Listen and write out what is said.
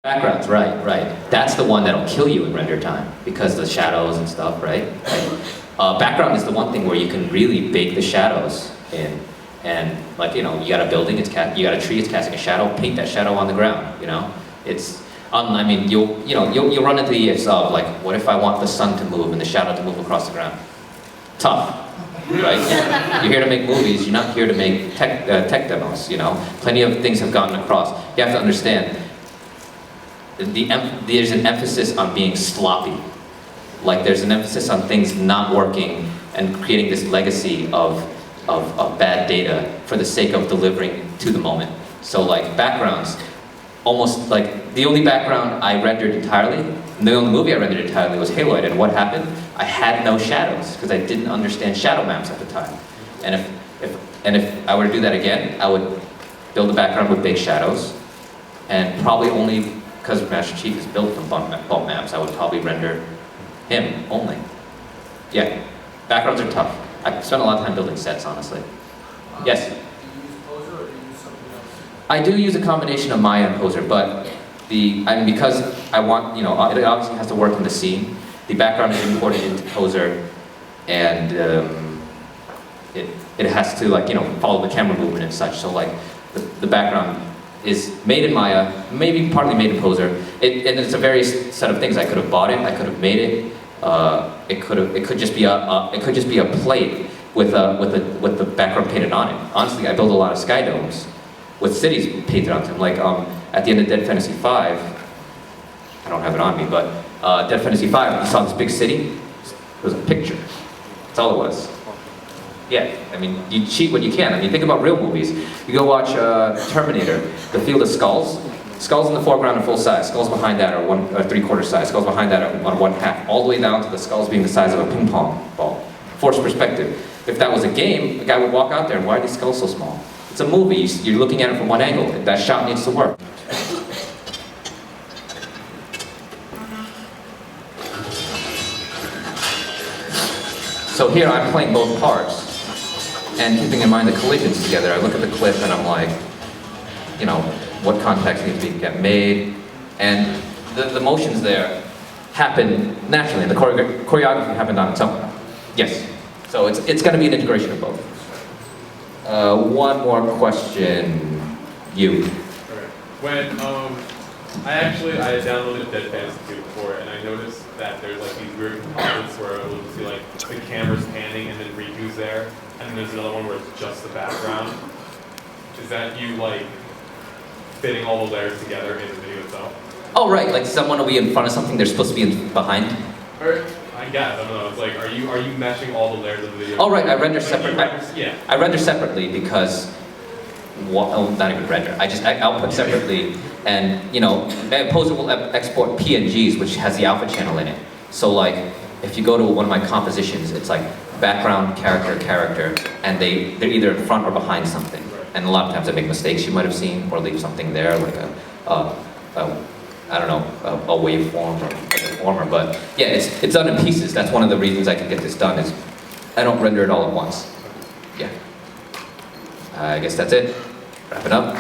Backgrounds, right. That's the one that'll kill you in render time because the shadows and stuff, right? Background is the one thing where you can really bake the shadows in, and like you got a building, you got a tree, it's casting a shadow, paint that shadow on the ground. It's I mean you'll run into the ifs of like, what if I want the sun to move and the shadow to move across the ground? Tough. Right? You're here to make movies, you're not here to make tech demos, Plenty of things have gotten across. You have to understand, there's an emphasis on being sloppy. Like there's an emphasis on things not working and creating this legacy of bad data for the sake of delivering to the moment. So like backgrounds, almost like the only background I rendered entirely, and the only movie I rendered entirely was Haloid, and what happened? I had no shadows because I didn't understand shadow maps at the time. And if I were to do that again, I would build a background with big shadows, and probably only because Master Chief is built from bump maps, I would probably render him only. Yeah, backgrounds are tough. I spent a lot of time building sets, honestly. Yes? Do you use Poser or do you use something else? I do use a combination of Maya and Poser, but because I want, it obviously has to work in the scene. The background is imported into Poser, and it has to follow the camera movement and such. So like the background is made in Maya, maybe partly made in Poser. And it's a various set of things. I could have bought it, I could have made it. It could just be a plate with the background painted on it. Honestly, I built a lot of sky domes with cities painted onto them. Like at the end of Dead Fantasy 5, I don't have it on me, but Dead Fantasy 5, you saw this big city. It was a picture. That's all it was. Yeah, I mean, you cheat when you can. I mean, think about real movies. You go watch Terminator, the Field of Skulls. Skulls in the foreground are full size. Skulls behind that are 3/4 size. Skulls behind that are 1/2. All the way down to the skulls being the size of a ping pong ball. Forced perspective. If that was a game, a guy would walk out there and why are these skulls so small? It's a movie. You're looking at it from one angle. That shot needs to work. So here I'm playing both parts. And keeping in mind the collisions together, I look at the clip and I'm like, what context needs to get made? And the motions there happen naturally, and the choreography happened on its own. Yes. So it's going to be an integration of both. One more question. You. Okay. When I downloaded Dead Fantasy 2 before, and I noticed that there's like these weird composites where I will see like the camera's panning and then Riku's there, and then there's another one where it's just the background. Is that you like fitting all the layers together in the video itself? Oh right, like someone will be in front of something they're supposed to be behind. Or I guess I don't know. It's like are you meshing all the layers of the video? Oh right, I render separately. Yeah. I render separately because. Not even render. I output separately, and Poser will export PNGs, which has the alpha channel in it. So like, if you go to one of my compositions, it's like background, character, and they're either in front or behind something. And a lot of times I make mistakes you might have seen, or leave something there, like a waveform or a deformer. But yeah, it's done in pieces. That's one of the reasons I can get this done is I don't render it all at once. Yeah. I guess that's it. Wrap it up.